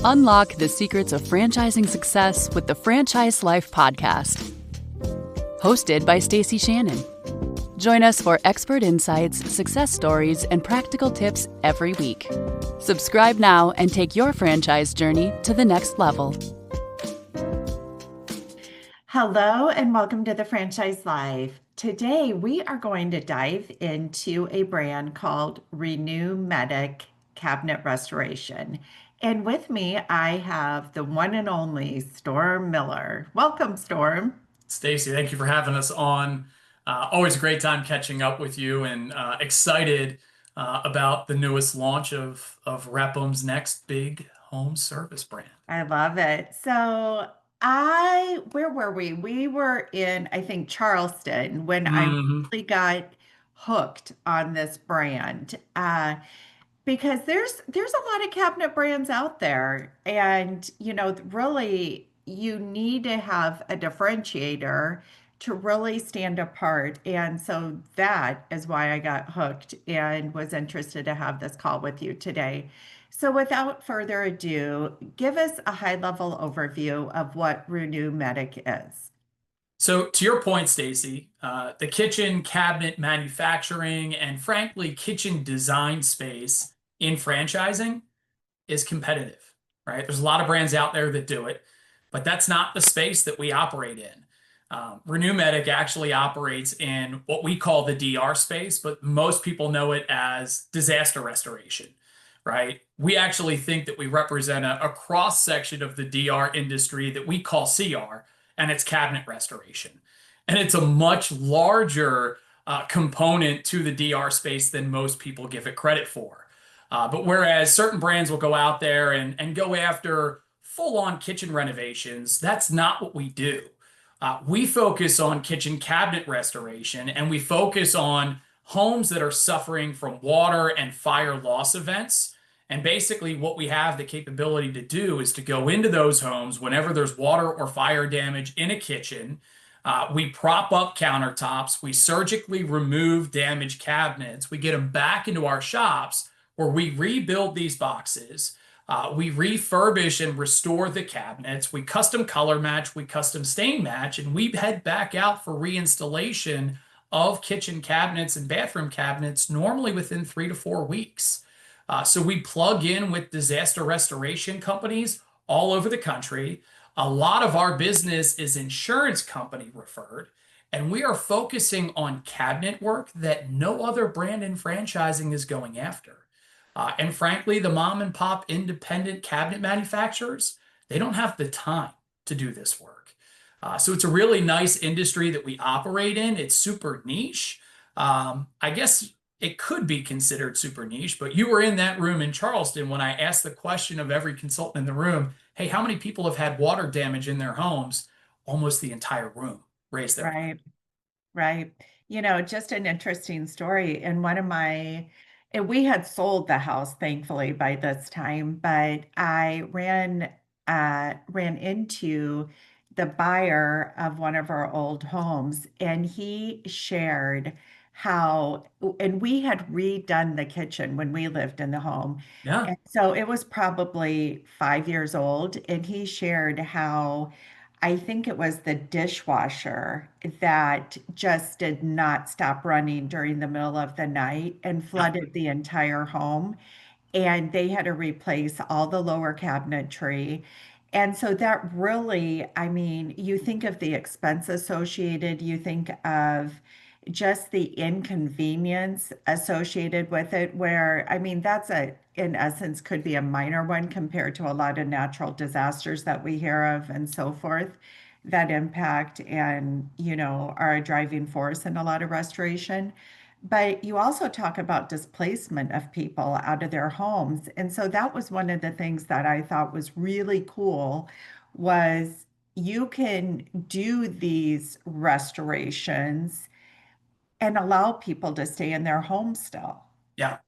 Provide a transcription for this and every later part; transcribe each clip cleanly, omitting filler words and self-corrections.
Unlock the secrets of franchising success with the Franchise Life podcast. Hosted by Stacy Shannon. Join us for expert insights, success stories, and practical tips every week. Subscribe now and take your franchise journey to the next level. Hello and welcome to the Franchise Live. Today we are going to dive into a brand called 𝐟𝐸∞ Cabinet Restoration. And with me, I have the one and only Storm Miller. Welcome, Storm. Stacy, thank you for having us on. Always a great time catching up with you, and excited about the newest launch of 𝐟𝐸∞'s next big home service brand. I love it. So where were we? We were in, I think, Charleston when I really got hooked on this brand. Because there's a lot of cabinet brands out there, and really you need to have a differentiator to really stand apart. And so that is why I got hooked and was interested to have this call with you today. So without further ado, give us a high-level overview of what 𝐟𝐸∞ is. So to your point, Stacy, the kitchen cabinet manufacturing and frankly kitchen design space in franchising is competitive, right? There's a lot of brands out there that do it, but that's not the space that we operate in. 𝐟𝐸∞ actually operates in what we call the DR space, but most people know it as disaster restoration, right? We actually think that we represent a cross section of the DR industry that we call CR, and it's cabinet restoration. And it's a much larger component to the DR space than most people give it credit for. But whereas certain brands will go out there and go after full-on kitchen renovations, that's not what we do. We focus on kitchen cabinet restoration, and we focus on homes that are suffering from water and fire loss events. And basically what we have the capability to do is to go into those homes whenever there's water or fire damage in a kitchen. We prop up countertops, we surgically remove damaged cabinets, we get them back into our shops where we rebuild these boxes, we refurbish and restore the cabinets, we custom color match, we custom stain match, and we head back out for reinstallation of kitchen cabinets and bathroom cabinets normally within 3 to 4 weeks. So we plug in with disaster restoration companies all over the country. A lot of our business is insurance company referred, and we are focusing on cabinet work that no other brand in franchising is going after. And frankly, the mom and pop independent cabinet manufacturers, they don't have the time to do this work. So it's a really nice industry that we operate in. It's super niche. I guess it could be considered super niche, but you were in that room in Charleston when I asked the question of every consultant in the room, hey, how many people have had water damage in their homes? Almost the entire room raised their hand. Right. Just an interesting story. And we had sold the house, thankfully, by this time, but I ran into the buyer of one of our old homes, and he shared and we had redone the kitchen when we lived in the home. Yeah. And so it was probably 5 years old, and he shared how I think it was the dishwasher that just did not stop running during the middle of the night and flooded the entire home. And they had to replace all the lower cabinetry. And so that really, you think of the expense associated, you think of just the inconvenience associated with it, where, that's in essence, could be a minor one compared to a lot of natural disasters that we hear of and so forth that impact and, are a driving force in a lot of restoration. But you also talk about displacement of people out of their homes. And so that was one of the things that I thought was really cool was you can do these restorations and allow people to stay in their home still. Yeah.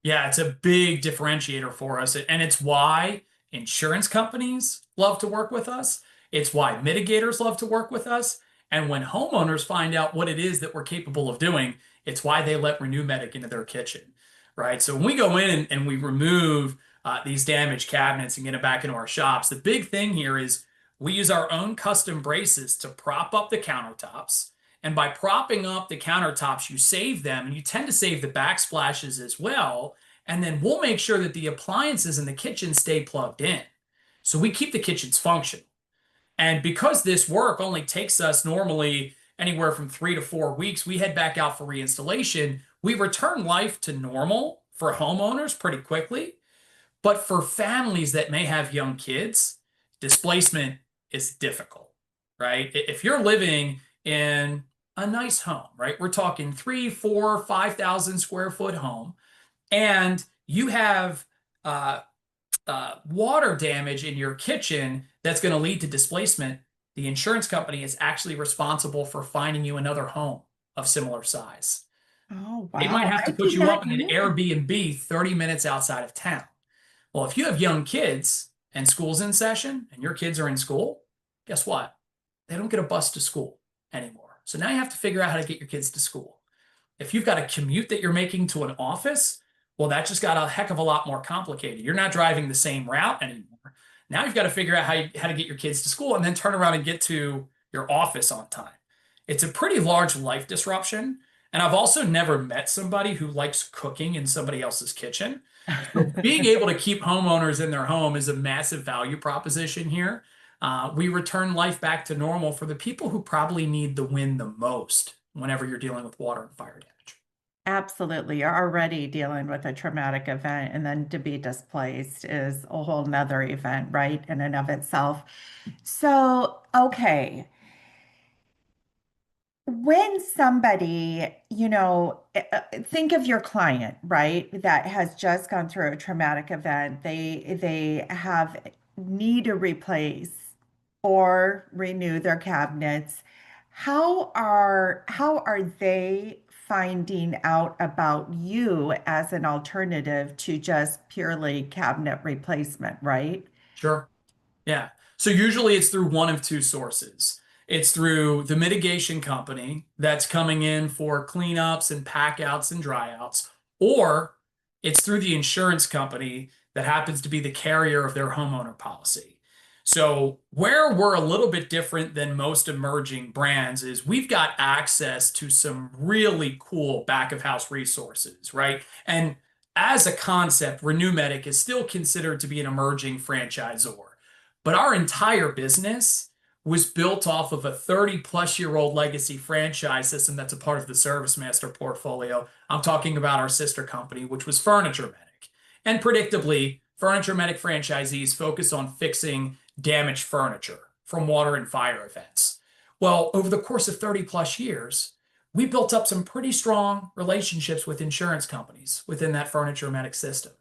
Yeah, it's a big differentiator for us. And it's why insurance companies love to work with us. It's why mitigators love to work with us. And when homeowners find out what it is that we're capable of doing, it's why they let 𝐟𝐸∞ into their kitchen, right? So when we go in and we remove these damaged cabinets and get them back into our shops. The big thing here is we use our own custom braces to prop up the countertops. And by propping up the countertops, you save them, and you tend to save the backsplashes as well. And then we'll make sure that the appliances in the kitchen stay plugged in. So we keep the kitchens functional. And because this work only takes us normally anywhere from 3 to 4 weeks, we head back out for reinstallation. We return life to normal for homeowners pretty quickly. But for families that may have young kids, displacement is difficult, right? If you're living in a nice home, right? We're talking 3, 4, 5,000 square foot home, and you have water damage in your kitchen that's going to lead to displacement. The insurance company is actually responsible for finding you another home of similar size. Oh, wow. They might have to put you up in an Airbnb 30 minutes outside of town. Well, if you have young kids and school's in session and your kids are in school, guess what? They don't get a bus to school anymore. So now you have to figure out how to get your kids to school. If you've got a commute that you're making to an office, well, that just got a heck of a lot more complicated. You're not driving the same route anymore. Now you've got to figure out how to get your kids to school and then turn around and get to your office on time. It's a pretty large life disruption. And I've also never met somebody who likes cooking in somebody else's kitchen. So being able to keep homeowners in their home is a massive value proposition here. We return life back to normal for the people who probably need the win the most whenever you're dealing with water and fire damage. Absolutely. You're already dealing with a traumatic event, and then to be displaced is a whole nother event, right, in and of itself. So, okay. When somebody, think of your client, right, that has just gone through a traumatic event. They have need to replace or renew their cabinets. How are they finding out about you as an alternative to just purely cabinet replacement, right? Sure. Yeah. So usually it's through one of two sources. It's through the mitigation company that's coming in for cleanups and pack outs and dry outs, or it's through the insurance company that happens to be the carrier of their homeowner policy. So where we're a little bit different than most emerging brands is we've got access to some really cool back of house resources, right? And as a concept, RenewMedic is still considered to be an emerging franchisor. But our entire business was built off of a 30-plus-year-old legacy franchise system that's a part of the ServiceMaster portfolio. I'm talking about our sister company, which was FurnitureMedic. And predictably, FurnitureMedic franchisees focus on fixing damaged furniture from water and fire events. Well, over the course of 30-plus years, we built up some pretty strong relationships with insurance companies within that FurnitureMedic system.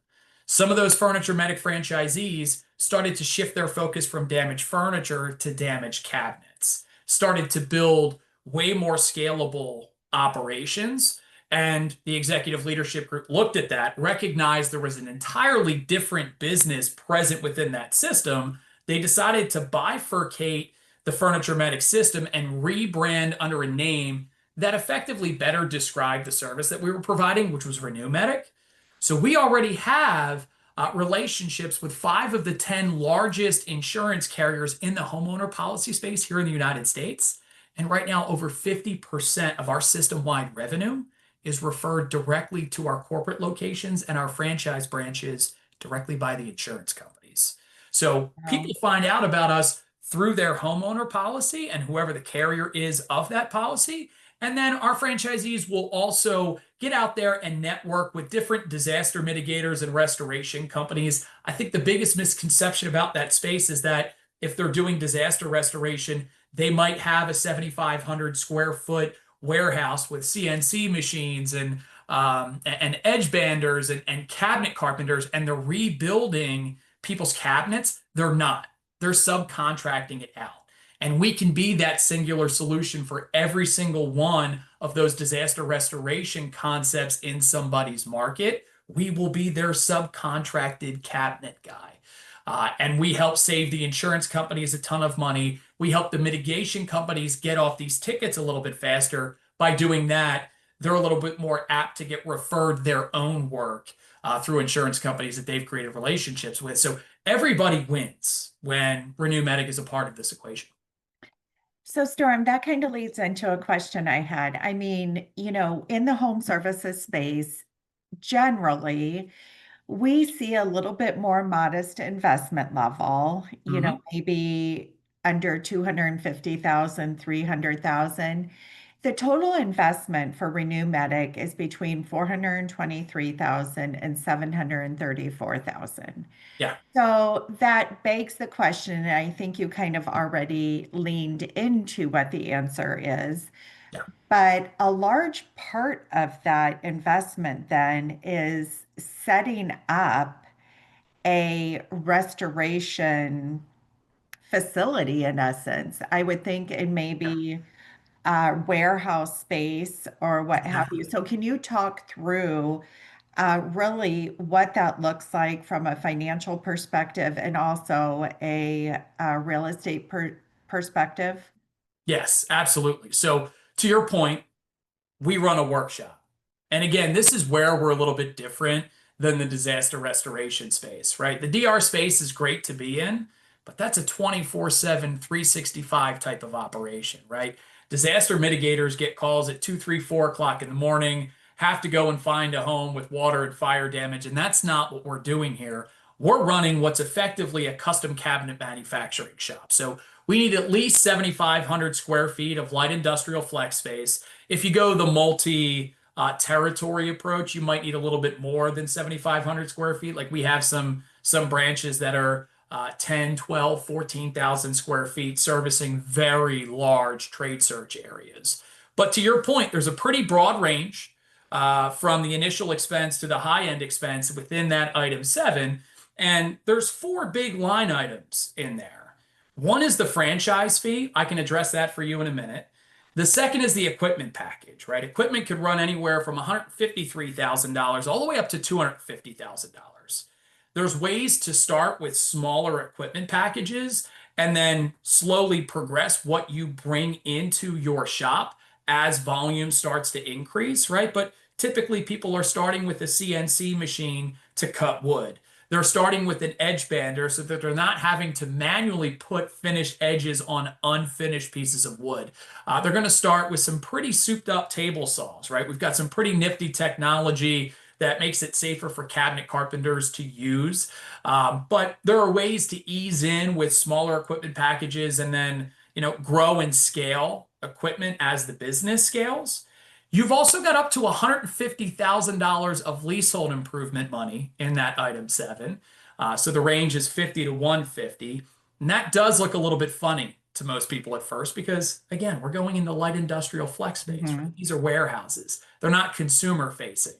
Some of those FurnitureMedic franchisees started to shift their focus from damaged furniture to damaged cabinets, started to build way more scalable operations. And the executive leadership group looked at that, recognized there was an entirely different business present within that system. They decided to bifurcate the FurnitureMedic system and rebrand under a name that effectively better described the service that we were providing, which was RenewMedic. So we already have relationships with 5 of the 10 largest insurance carriers in the homeowner policy space here in the United States. And right now, over 50% of our system-wide revenue is referred directly to our corporate locations and our franchise branches directly by the insurance companies. So people find out about us through their homeowner policy and whoever the carrier is of that policy. And then our franchisees will also get out there and network with different disaster mitigators and restoration companies. I think the biggest misconception about that space is that if they're doing disaster restoration, they might have a 7,500 square foot warehouse with CNC machines and edge banders and cabinet carpenters, and they're rebuilding people's cabinets. They're not. They're subcontracting it out. And we can be that singular solution for every single one of those disaster restoration concepts in somebody's market. We will be their subcontracted cabinet guy. And we help save the insurance companies a ton of money. We help the mitigation companies get off these tickets a little bit faster. By doing that, they're a little bit more apt to get referred their own work through insurance companies that they've created relationships with. So everybody wins when RenewMedic is a part of this equation. So, Storm, that kind of leads into a question I had. I mean, in the home services space, generally, we see a little bit more modest investment level, Mhm. maybe under 250,000, 300,000. The total investment for Renew Medic is between 423,000 and 734,000. Yeah. So that begs the question, and I think you kind of already leaned into what the answer is. Yeah. But a large part of that investment then is setting up a restoration facility in essence. I would think in Yeah. maybe warehouse space or what have you. Exactly. So can you talk through really what that looks like from a financial perspective and also a real estate perspective? Yes, absolutely. So to your point, we run a workshop. And again, this is where we're a little bit different than the disaster restoration space, right? The DR space is great to be in, but that's a 24/7, 365 type of operation, right? Disaster mitigators get calls at 2, 3, 4 o'clock in the morning, have to go and find a home with water and fire damage. And that's not what we're doing here. We're running what's effectively a custom cabinet manufacturing shop. So we need at least 7,500 square feet of light industrial flex space. If you go the multi territory approach, you might need a little bit more than 7,500 square feet. Like we have some branches that are 10, 12, 14,000 square feet servicing very large trade search areas. But to your point, there's a pretty broad range from the initial expense to the high-end expense within that item 7. And there's 4 big line items in there. One is the franchise fee. I can address that for you in a minute. The second is the equipment package, right? Equipment could run anywhere from $153,000 all the way up to $250,000. There's ways to start with smaller equipment packages and then slowly progress what you bring into your shop as volume starts to increase, right? But typically people are starting with a CNC machine to cut wood. They're starting with an edge bander so that they're not having to manually put finished edges on unfinished pieces of wood. They're going to start with some pretty souped up table saws, right? We've got some pretty nifty technology that makes it safer for cabinet carpenters to use. But there are ways to ease in with smaller equipment packages and then, grow and scale equipment as the business scales. You've also got up to $150,000 of leasehold improvement money in that item 7. So the range is 50 to 150. And that does look a little bit funny to most people at first because, again, we're going into light industrial flex space, right? These are warehouses. They're not consumer facing.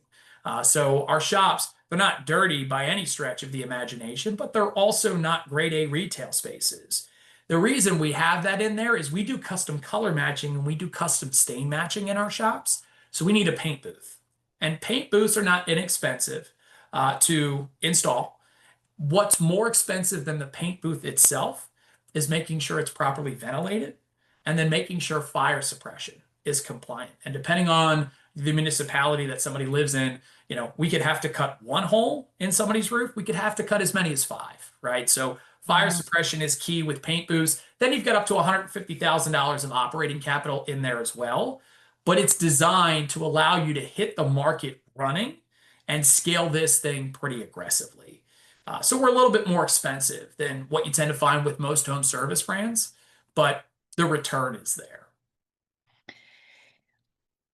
So our shops, they're not dirty by any stretch of the imagination, but they're also not grade A retail spaces. The reason we have that in there is we do custom color matching and we do custom stain matching in our shops. So we need a paint booth. And paint booths are not inexpensive to install. What's more expensive than the paint booth itself is making sure it's properly ventilated and then making sure fire suppression is compliant. And depending on the municipality that somebody lives in, we could have to cut 1 hole in somebody's roof. We could have to cut as many as 5, right? So fire suppression is key with paint booths. Then you've got up to $150,000 of operating capital in there as well. But it's designed to allow you to hit the market running and scale this thing pretty aggressively. So we're a little bit more expensive than what you tend to find with most home service brands, but the return is there.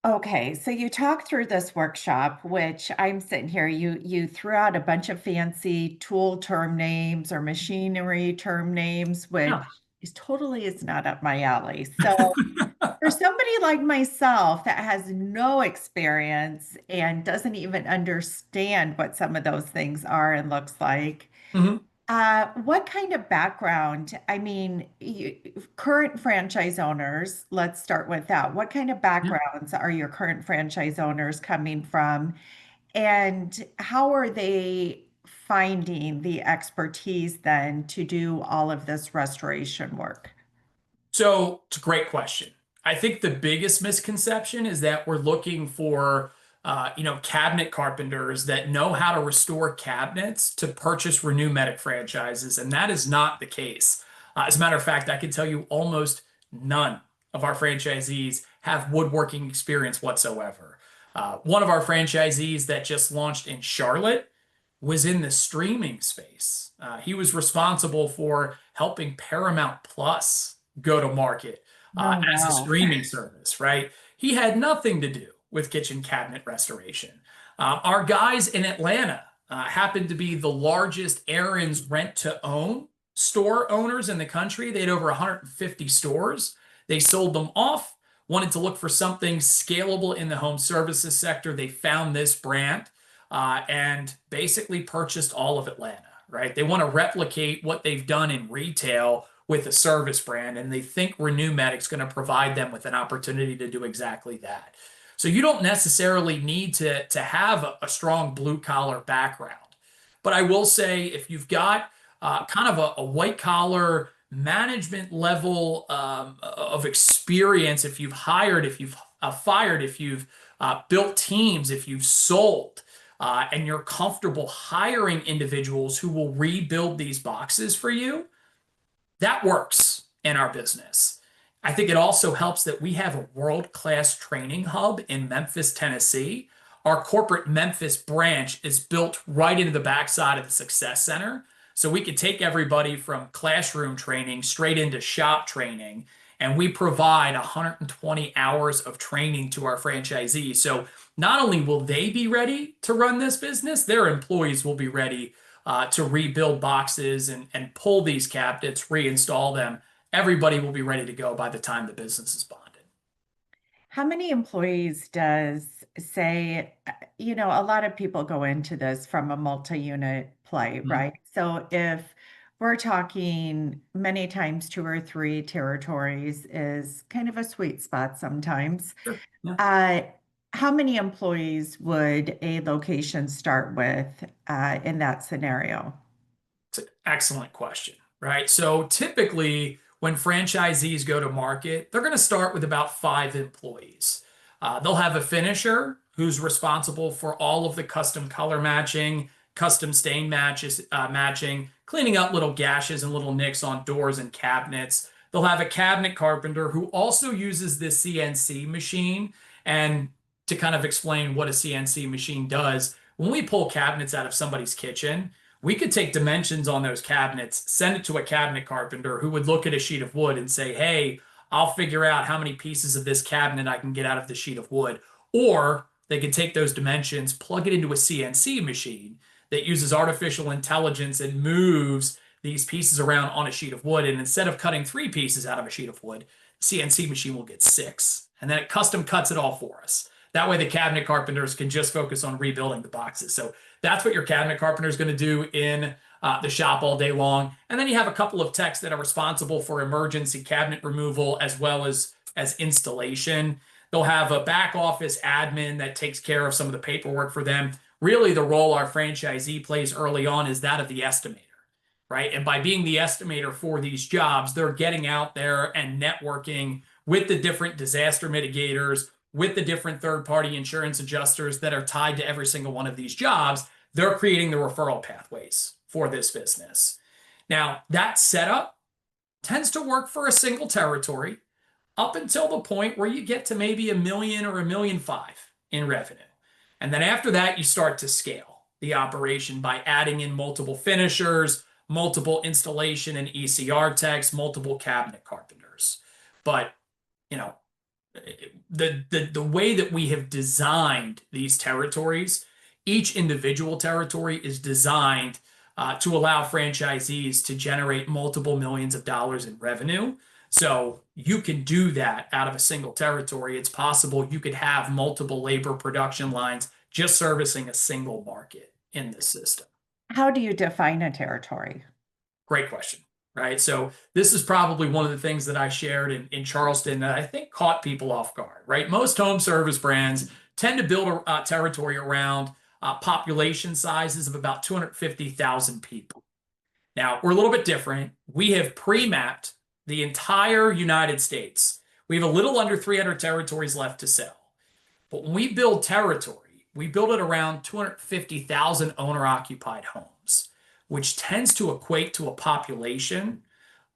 Okay, so you talked through this workshop, which I'm sitting here, you threw out a bunch of fancy tool term names or machinery term names, which Yeah. is not up my alley. So for somebody like myself that has no experience and doesn't even understand what some of those things are and looks like, Mhm. what kind of background? I mean, current franchise owners, let's start with that. What kind of Yeah. backgrounds are your current franchise owners coming from? And how are they finding the expertise then to do all of this restoration work? So it's a great question. I think the biggest misconception is that we're looking for cabinet carpenters that know how to restore cabinets to purchase 𝐸𝐻𝐵𝐻 franchises, and that is not the case. As a matter of fact, I can tell you almost none of our franchisees have woodworking experience whatsoever. One of our franchisees that just launched in Charlotte was in the streaming space. He was responsible for helping Paramount Plus go to market Oh, as a wow. streaming service, right? He had nothing to do with kitchen cabinet restoration. Our guys in Atlanta happened to be the largest 𝐬𝐮𝐬𝐫𝐿 rent-to-own store owners in the country. They had over 150 stores. They sold them off, wanted to look for something scalable in the home services sector. They found this brand and basically purchased all of Atlanta, right? They want to replicate what they've done in retail with a service brand, and they think 𝐸𝐻𝐵𝐻 is going to provide them with an opportunity to do exactly that. So you don't necessarily need to have a strong blue-collar background. But I will say, if you've got kind of a white-collar management level of experience, if you've hired, if you've fired, if you've built teams, if you've sold, and you're comfortable hiring individuals who will rebuild these boxes for you, that works in our business. I think it also helps that we have a world-class training hub in Memphis, Tennessee. Our corporate Memphis branch is built right into the backside of the Success Center. So we could take everybody from classroom training straight into shop training, and we provide 120 hours of training to our franchisees. So not only will they be ready to run this business, their employees will be ready to rebuild boxes and pull these cabinets, reinstall them. Everybody will be ready to go by the time the business is bonded. How many employees does, say, a lot of people go into this from a multi-unit play, right? So if we're talking many times 2 or 3 territories is kind of a sweet spot sometimes. Sure. Yeah. How many employees would a location start with in that scenario? It's an excellent question, right? So typically, when franchisees go to market, they're going to start with about 5 employees. They'll have a finisher who's responsible for all of the custom color matching, custom stain matching, cleaning up little gashes and little nicks on doors and cabinets. They'll have a cabinet carpenter who also uses this CNC machine. And to kind of explain what a CNC machine does, when we pull cabinets out of somebody's kitchen, we could take dimensions on those cabinets, send it to a cabinet carpenter who would look at a sheet of wood and say, hey, I'll figure out how many pieces of this cabinet I can get out of the sheet of wood. Or they could take those dimensions, plug it into a CNC machine that uses artificial intelligence and moves these pieces around on a sheet of wood. And instead of cutting 3 pieces out of a sheet of wood, the CNC machine will get 6. And then it custom cuts it all for us. That way the cabinet carpenters can just focus on rebuilding the boxes. So that's what your cabinet carpenter is going to do in the shop all day long. And then you have a couple of techs that are responsible for emergency cabinet removal as well as installation. They'll have a back office admin that takes care of some of the paperwork for them. Really, the role our franchisee plays early on is that of the estimator, right? And by being the estimator for these jobs, they're getting out there and networking with the different disaster mitigators, with the different third-party insurance adjusters that are tied to every single one of these jobs. They're creating the referral pathways for this business. Now, that setup tends to work for a single territory up until the point where you get to maybe $1 million or $1.5 million in revenue. And then after that, you start to scale the operation by adding in multiple finishers, multiple installation and ECR techs, multiple cabinet carpenters. But, the way that we have designed these territories, each individual territory is designed to allow franchisees to generate multiple millions of dollars in revenue. So you can do that out of a single territory. It's possible you could have multiple labor production lines just servicing a single market in this system. How do you define a territory? Great question, right? So this is probably one of the things that I shared in Charleston that I think caught people off guard, right? Most home service brands tend to build a territory around population sizes of about 250,000 people. Now, we're a little bit different. We have pre-mapped the entire United States. We have a little under 300 territories left to sell. But when we build territory, we build it around 250,000 owner-occupied homes, which tends to equate to a population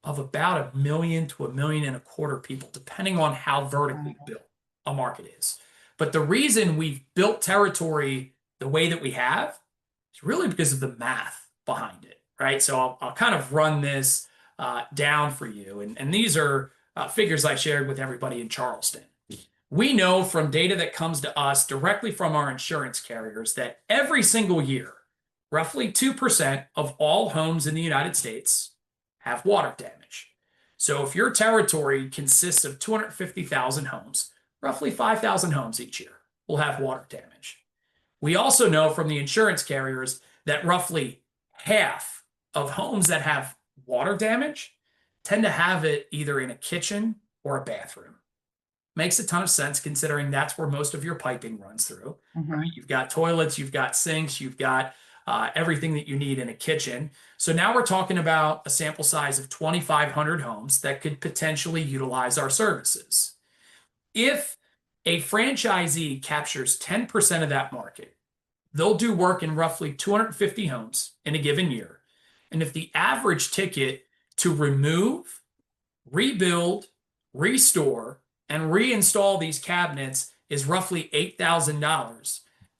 of about 1 million to 1.25 million people, depending on how vertically built a market is. But the reason we've built territory the way that we have is really because of the math behind it, right? So I'll kind of run this down for you. And these are figures I shared with everybody in Charleston. We know from data that comes to us directly from our insurance carriers that every single year, roughly 2% of all homes in the United States have water damage. So if your territory consists of 250,000 homes, roughly 5,000 homes each year will have water damage. We also know from the insurance carriers that roughly half of homes that have water damage tend to have it either in a kitchen or a bathroom. Makes a ton of sense considering that's where most of your piping runs through. Right? You've got toilets, you've got sinks, you've got everything that you need in a kitchen. So now we're talking about a sample size of 2,500 homes that could potentially utilize our services. If a franchisee captures 10% of that market, they'll do work in roughly 250 homes in a given year. And if the average ticket to remove, rebuild, restore, and reinstall these cabinets is roughly $8,000,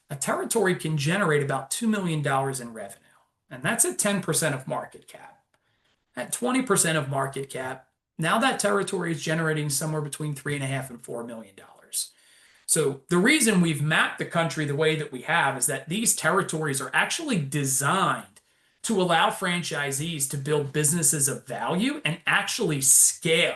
a territory can generate about $2 million in revenue. And that's at 10% of market cap. At 20% of market cap, now that territory is generating somewhere between $3.5 and $4 million. So the reason we've mapped the country the way that we have is that these territories are actually designed to allow franchisees to build businesses of value and actually scale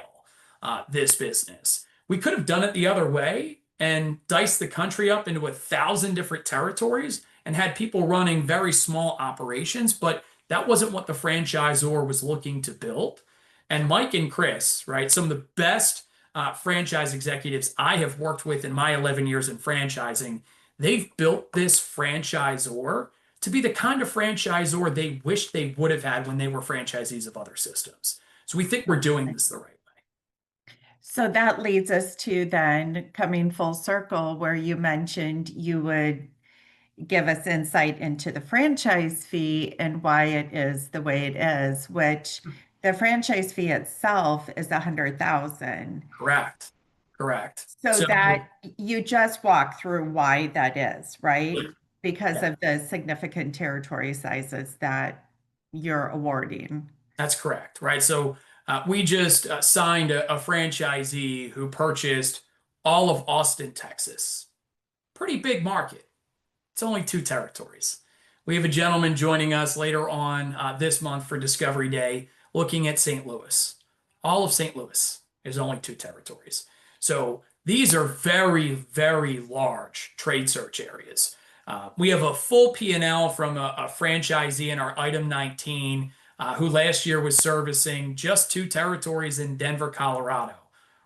this business. We could have done it the other way and diced the country up into 1,000 different territories and had people running very small operations, but that wasn't what the franchisor was looking to build. And Mike and Chris, right, some of the best franchise executives I have worked with in my 11 years in franchising, they've built this franchisor to be the kind of franchisor they wish they would have had when they were franchisees of other systems. So we think we're doing this the right way. So that leads us to then coming full circle where you mentioned you would give us insight into the franchise fee and why it is the way it is, which the franchise fee itself is $100,000. Correct. So that you just walk through why that is, right? Because of the significant territory sizes that you're awarding. That's correct, right? So we just signed a franchisee who purchased all of Austin, Texas. Pretty big market. It's only 2 territories. We have a gentleman joining us later on this month for Discovery Day looking at St. Louis. All of St. Louis is only 2 territories. So these are very, very large trade search areas. We have a full P&L from a franchisee in our item 19 who last year was servicing just 2 territories in Denver, Colorado,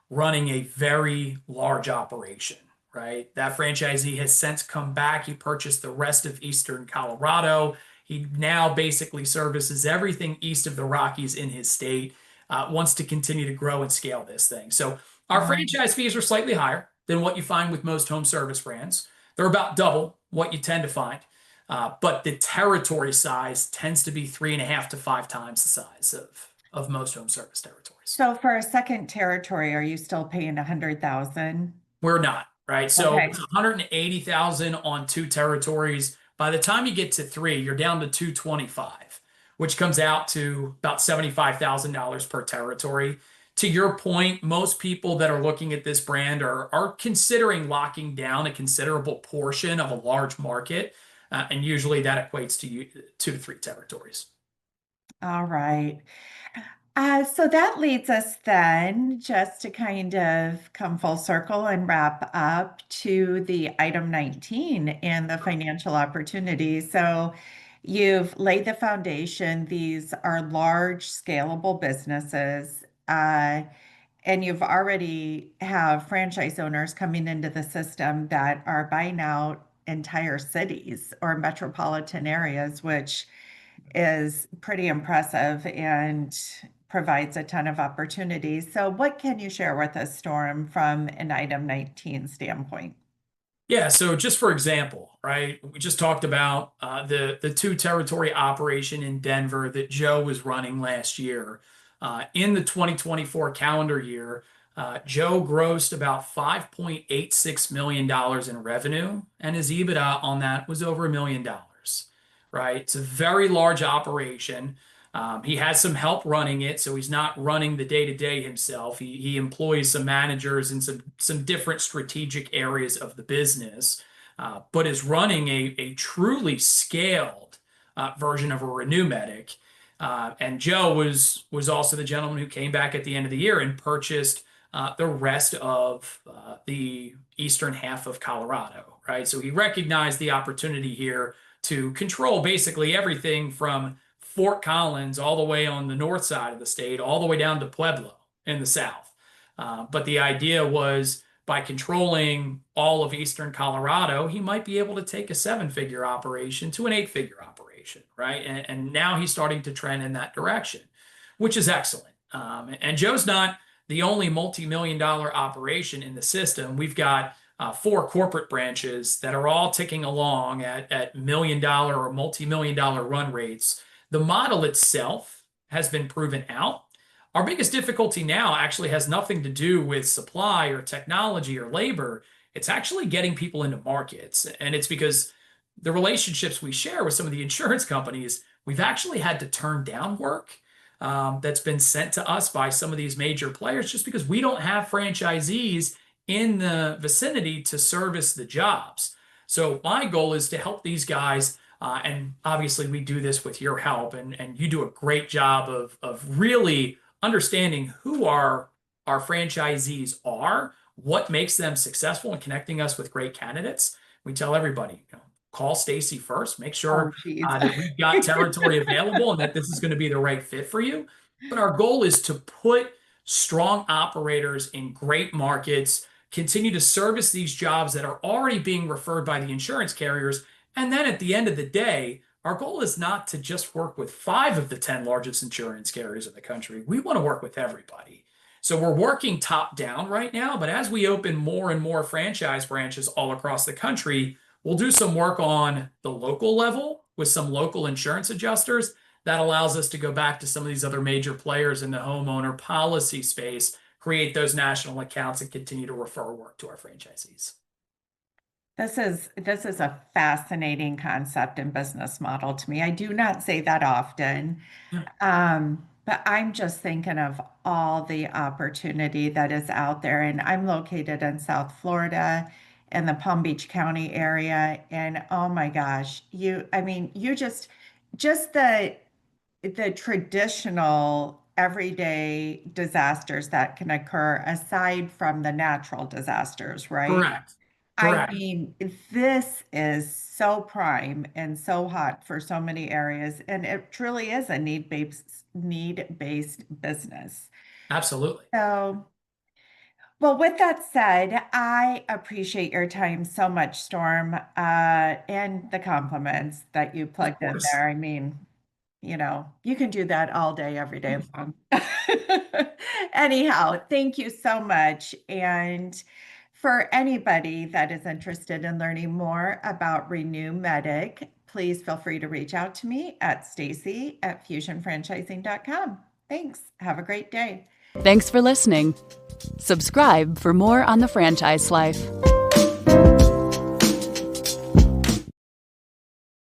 running a very large operation, right? That franchisee has since come back. He purchased the rest of Eastern Colorado. He now basically services everything east of the Rockies in his state, wants to continue to grow and scale this thing. So our franchise fees are slightly higher than what you find with most home service brands. They're about double what you tend to find. But the territory size tends to be 3.5 to 5 times the size of most home service territories. So for a second territory, are you still paying $100,000? We're not, right? So Okay. it's $180,000 on 2 territories. By the time you get to 3, you're down to $225,000, which comes out to about $75,000 per territory. To your point, most people that are looking at this brand are considering locking down a considerable portion of a large market. And usually that equates to 2 to 3 territories. All right. So that leads us then just to kind of come full circle and wrap up to the item 19 and the financial opportunity. So you've laid the foundation. These are large, scalable businesses. And you've already have franchise owners coming into the system that are buying out entire cities or metropolitan areas, which is pretty impressive and provides a ton of opportunities. So what can you share with us, Storm, from an item 19 standpoint? Yeah, so just for example, right? We just talked about the two territory operation in Denver that Joe was running last year. In the 2024 calendar year, Joe grossed about $5.86 million in revenue, and his EBITDA on that was over $1 million, right? It's a very large operation. He has some help running it, so he's not running the day-to-day himself. He employs some managers in some different strategic areas of the business, but is running a truly scaled version of a RenewMedic. And Joe was also the gentleman who came back at the end of the year and purchased the rest of the eastern half of Colorado, right? So he recognized the opportunity here to control basically everything from Fort Collins all the way on the north side of the state, all the way down to Pueblo in the south. But the idea was by controlling all of eastern Colorado, he might be able to take a seven-figure operation to an eight-figure operation, right? And now he's starting to trend in that direction, which is excellent. And Joe's not the only multi-million-dollar operation in the system. We've got four corporate branches that are all ticking along at million-dollar or multi-million-dollar run rates. The model itself has been proven out. Our biggest difficulty now actually has nothing to do with supply or technology or labor. It's actually getting people into markets. And it's because the relationships we share with some of the insurance companies, we've actually had to turn down work that's been sent to us by some of these major players just because we don't have franchisees in the vicinity to service the jobs. So my goal is to help these guys. And obviously, we do this with your help, and you do a great job of really understanding who our franchisees are, what makes them successful, and connecting us with great candidates. We tell everybody, call Stacy first, make sure that we've got territory available and that this is going to be the right fit for you. But our goal is to put strong operators in great markets, continue to service these jobs that are already being referred by the insurance carriers. And then at the end of the day, our goal is not to just work with 5 of the 10 largest insurance carriers in the country. We want to work with everybody. So we're working top down right now, but as we open more and more franchise branches all across the country, we'll do some work on the local level with some local insurance adjusters. That allows us to go back to some of these other major players in the homeowner policy space, create those national accounts, and continue to refer work to our franchisees. This is a fascinating concept and business model to me. I do not say that often. But I'm just thinking of all the opportunity that is out there. And I'm located in South Florida in the Palm Beach County area. And oh my gosh, you just the traditional everyday disasters that can occur aside from the natural disasters, right? Correct. I Correct. mean, this is so prime and so hot for so many areas, and it truly is a need-based business. Absolutely. So, well, with that said, I appreciate your time so much, Storm, and the compliments that you plugged in there. I mean, you can do that all day, every day long. Anyhow, thank you so much. And for anybody that is interested in learning more about RenewMedic, please feel free to reach out to me at Stacy@FusionFranchising.com. Thanks. Have a great day. Thanks for listening. Subscribe for more on the franchise life.